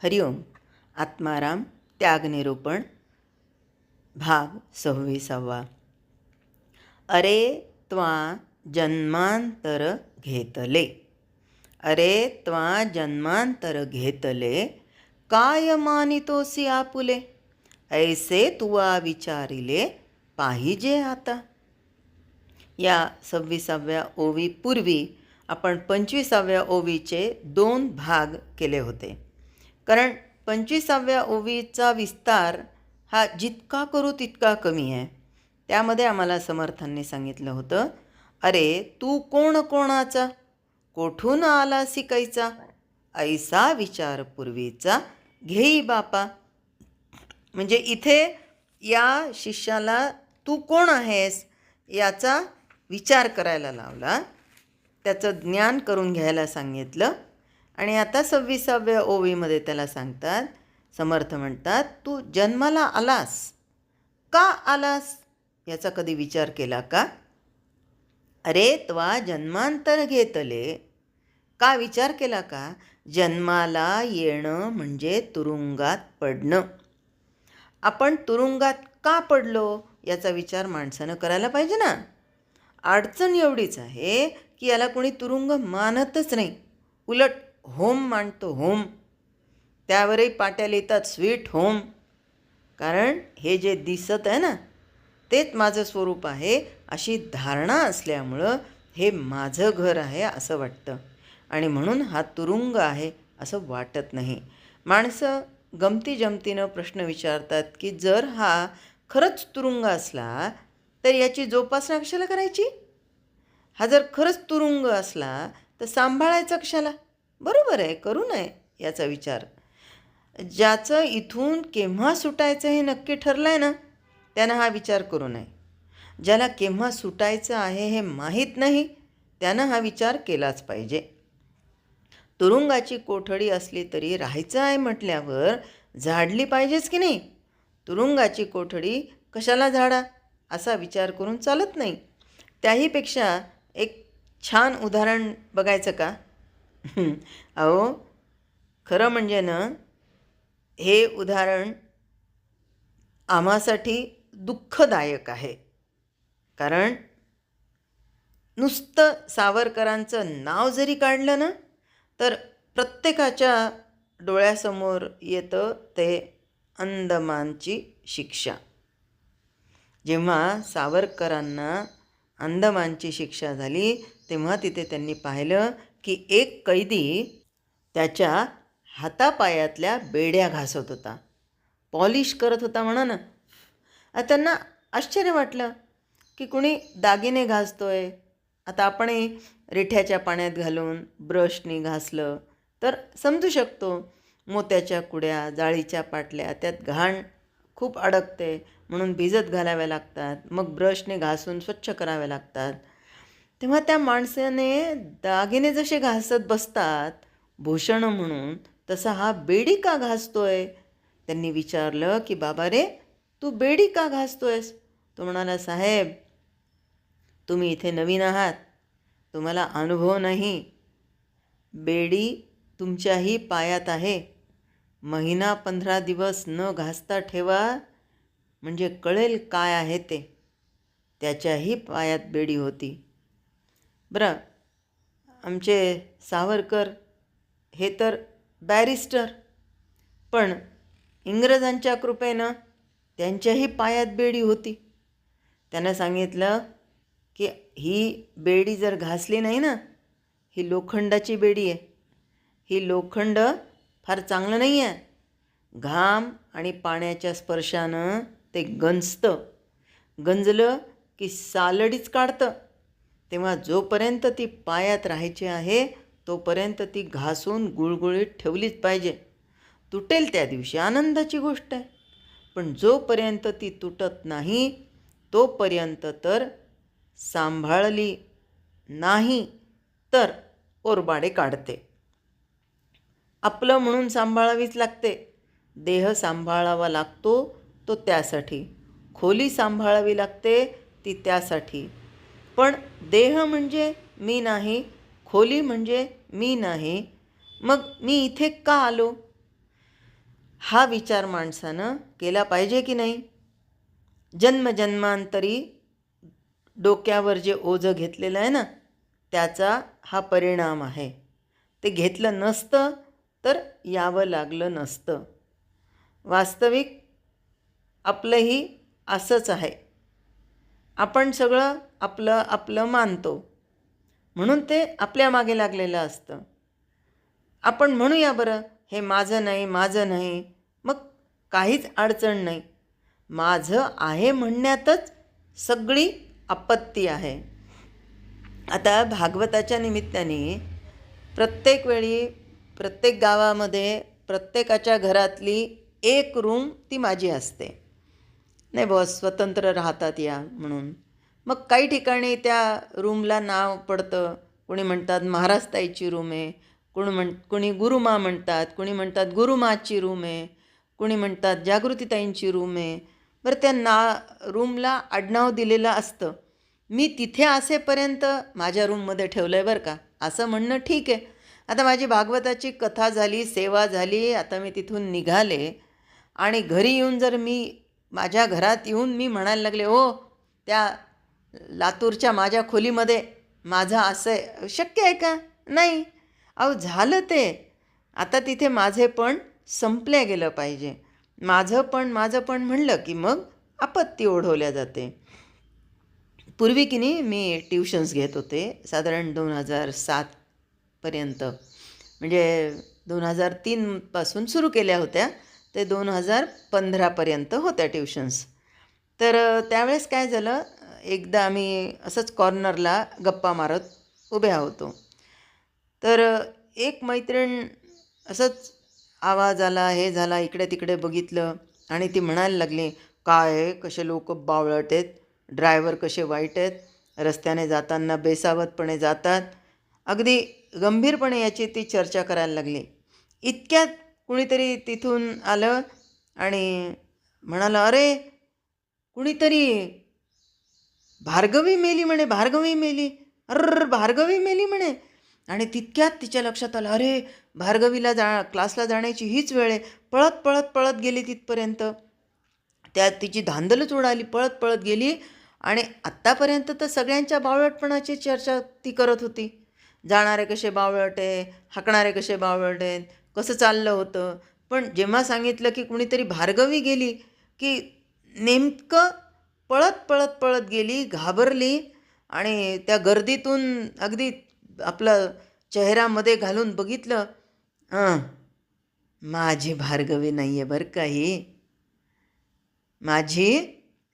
हरिओम. आत्माराम त्यागनिरूपण भाग 26. अरे त्वा जन्मांतर घेतले, अरे त्वा जन्मांतर घेतले, काय मानितोसी आपुले, ऐसे तुवा विचारिले पाहिजे आता. या 26व्या ओवीपूर्वी आपण 25व्या ओवीचे 2 भाग केले होते. कारण 25व्या ओवीचा विस्तार हा जितका करू तितका कमी आहे. त्यामध्ये आम्हाला समर्थांनी सांगितलं होतं, अरे तू कोण कोणाचा, कोठून आला शिकायचा, ऐसा विचार पूर्वीचा घेई बापा. म्हणजे इथे या शिष्याला तू कोण आहेस याचा विचार करायला लावला, त्याचं ज्ञान करून घ्यायला सांगितलं. आणि आता 26व्या ओवीमध्ये त्याला सांगतात, समर्थ म्हणतात, तू जन्माला आलास का आलास याचा कधी विचार केला का. अरे त्वा जन्मांतर घेतले, का विचार केला का. जन्माला येणं म्हणजे तुरुंगात पडणं. आपण तुरुंगात का पडलो याचा विचार माणसानं करायला पाहिजे ना. अडचण एवढीच आहे की याला कोणी तुरुंग मानतच नाही, उलट होम मांडतो, होम. त्यावरही पाट्या लिहितात स्वीट होम. कारण हे जे दिसत आहे ना तेच माझं स्वरूप आहे अशी धारणा असल्यामुळं हे माझं घर आहे असं वाटतं, आणि म्हणून हा तुरुंग आहे असं वाटत नाही. माणसं गमती जमतीनं प्रश्न विचारतात की जर हा खरंच तुरुंग असला तर याची जोपासना कशाला करायची. हा जर खरंच तुरुंग असला तर सांभाळायचा कशाला. बरोबर आहे, करू नये याचा विचार. ज्याचं इथून केव्हा सुटायचं हे नक्की ठरलं आहे ना त्यानं हा विचार करू नये. ज्याला केव्हा सुटायचं आहे हे माहीत नाही त्यानं हा विचार केलाच पाहिजे. तुरुंगाची कोठडी असली तरी राहायचं आहे म्हटल्यावर झाडली पाहिजेच की नाही. तुरुंगाची कोठडी कशाला झाडा असा विचार करून चालत नाही. त्याहीपेक्षा एक छान उदाहरण बघायचं का. अहो खरं म्हणजे ना हे उदाहरण आम्हासाठी दुःखदायक आहे. कारण नुसतं सावरकरांचं नाव जरी काढलं ना तर प्रत्येकाच्या डोळ्यासमोर येतं ते अंदमानची शिक्षा. जेव्हा सावरकरांना अंदमानची शिक्षा झाली तेव्हा तिथे त्यांनी पाहिलं की एक कैदी त्याच्या हातापायातल्या बेड्या घासत होता, पॉलिश करत होता म्हणा ना. त्यांना आश्चर्य वाटलं की कुणी दागिने घासतोय. आता आपणही रिठ्याच्या पाण्यात घालून ब्रशनी घासलं तर समजू शकतो. मोत्याच्या कुड्या, जाळीच्या पाटल्या, त्यात घाण खूप अडकते म्हणून भिजत घालाव्या लागतात, मग ब्रशने घासून स्वच्छ कराव्या लागतात. तेव्हा त्या माणसाने दागिने जसे घासत बसतात भूषण म्हणून तसा हा बेडी का घासतोय. त्यांनी विचारलं की बाबा रे तू बेडी का घासतोयस. तो म्हणाला, साहेब तुम्ही इथे नवीन आहात, तुम्हाला अनुभव नाही. बेडी तुमच्याही पायात आहे. महिना 15 दिवस न घासता ठेवा म्हणजे कळेल काय आहे ते. त्याच्याही पायात बेडी होती. बरं, आमचे सावरकर हे तर बॅरिस्टर, पण इंग्रजांच्या कृपेनं त्यांच्याही पायात बेडी होती. त्यानं सांगितलं की ही बेडी जर घासली नाही ना, ही लोखंडाची बेडी आहे. ही लोखंड फार चांगलं नाही आहे. घाम आणि पाण्याच्या स्पर्शानं ते गंजतं, गंजलं की सालडीच काढतं. तेव्हा जोपर्यंत ती पायात राहायची आहे तोपर्यंत ती घासून गुळगुळीत ठेवलीच पाहिजे. तुटेल त्या दिवशी आनंदाची गोष्ट आहे, पण जोपर्यंत ती तुटत नाही तोपर्यंत तर सांभाळली नाही तर ओरबाडे काढते. आपलं म्हणून सांभाळावीच लागते. देह सांभाळावा लागतो तो त्यासाठी, खोली सांभाळावी लागते ती त्यासाठी. पण देह म्हणजे मी नाही, खोली म्हणजे मी नाही, मग मी इथे का आलो. हा विचार माणसानं केला पाहिजे की नाही. जन्मजन्मांतरी डोक्यावर जे ओझं घेतलेलं आहे ना, त्याचा हा परिणाम आहे. ते घेतलं नसतं तर यावं लागलं नसतं. वास्तविक आपलंही असंच आहे. आपण सगळं आपलं आपलं मानतो, म्हणून ते आपल्या मागे लागलेलं असतं. आपण म्हणूया बरं, हे माझं नाही, माझं नाही, मग काहीच अडचण नाही. माझं आहे म्हणण्यातच सगळी आपत्ती आहे. आता भागवताच्या निमित्ताने प्रत्येक वेळी प्रत्येक गावामध्ये प्रत्येकाच्या घरातली एक रूम ती माझी असते. नाही बॉस स्वतंत्र राहतात या म्हणून. मग काही ठिकाणी त्या रूमला नाव पडतं. कोणी म्हणतात महाराजताईची रूम आहे, कोणी गुरुमा म्हणतात, कोणी म्हणतात गुरुमाची रूम आहे, कोणी म्हणतात जागृतीताईंची रूम आहे. बरं, त्या रूमला आडनाव दिलेलं असतं. मी तिथे असेपर्यंत माझ्या रूममध्ये ठेवलं आहे बरं का, असं म्हणणं ठीक आहे. आता माझी भागवताची कथा झाली, सेवा झाली, आता मी तिथून निघाले आणि घरी येऊन जर माझ्या घरात येऊन मी म्हणायला लागले, हो त्या लातूरच्या माझ्या खोलीमध्ये माझं असं आहे, शक्य आहे का? नाही. अहो झालं ते. आता तिथे माझे पण संपल्या गेलं पाहिजे. माझं पण म्हणलं की मग आपत्ती ओढवल्या जाते. पूर्वी की नाही मी ट्युशन्स घेत होते साधारण 2007पर्यंत, म्हणजे 2003पासून सुरू केल्या होत्या ते 2015पर्यंत होत्या ट्युशन्स. तर त्यावेळेस काय झालं, एकदा आम्ही असंच कॉर्नरला गप्पा मारत उभ्या होतो. तर एक मैत्रीण असंच आवाज आला, हे झाला, इकडे तिकडे बघितलं आणि ती म्हणायला लागली, काय कसे लोक बावळट आहेत, ड्रायव्हर कसे वाईट आहेत, रस्त्याने जाताना बेसावतपणे जातात. अगदी गंभीरपणे याची ती चर्चा करायला लागली. इतक्यात कुणीतरी तिथून आलं आणि म्हणालं, अरे कुणीतरी भार्गवी मेली म्हणे, भार्गवी मेली, भार्गवी मेली म्हणे. आणि तितक्यात तिच्या लक्षात आलं, अरे भार्गवीला क्लासला जाण्याची हीच वेळ आहे. पळत पळत पळत गेली तिथपर्यंत. त्यात तिची धांदलच उडाली, पळत पळत गेली आणि आत्तापर्यंत तर सगळ्यांच्या बावळटपणाची चर्चा ती करत होती. जाणारे कसे बावळट आहे, हाकणारे कसे बावळट आहेत, कसं चाललं होतं. पण जेव्हा सांगितलं की कुणीतरी भार्गवी गेली, की नेमकं पळत पळत पळत गेली, घाबरली आणि त्या गर्दीतून अगदी आपलं चेहऱ्यामध्ये घालून बघितलं, माझी भार्गवी नाही आहे बरं का, ही माझी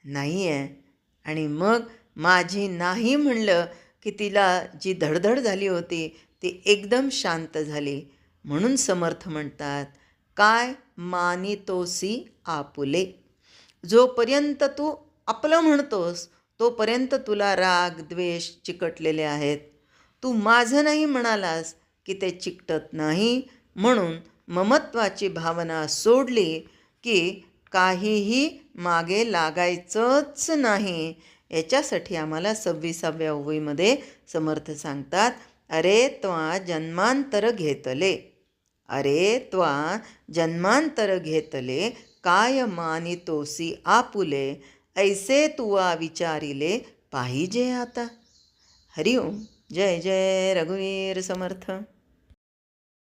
नाही आहे. आणि मग माझी नाही म्हणलं की तिला जी धडधड झाली होती ती एकदम शांत झाली. म्हणून समर्थ म्हणतात, काय मानितोसी आपुले. जोपर्यंत तू आपलं म्हणतोस तोपर्यंत तुला राग द्वेष चिकटलेले आहेत. तू माझं नाही म्हणालास की ते चिकटत नाही. म्हणून ममत्वाची भावना सोडली की काहीही मागे लागायचंच नाही. याच्यासाठी आम्हाला 26व्या ओवीमध्ये समर्थ सांगतात, अरे त्वा जन्मांतर घेतले, अरे त्वा जन्मांतर घेतले, काय मानितोसी आपुले, ऐसे तुवा विचारिले पाहिजे आता. हरिओम. जय जय रघुवीर समर्थ.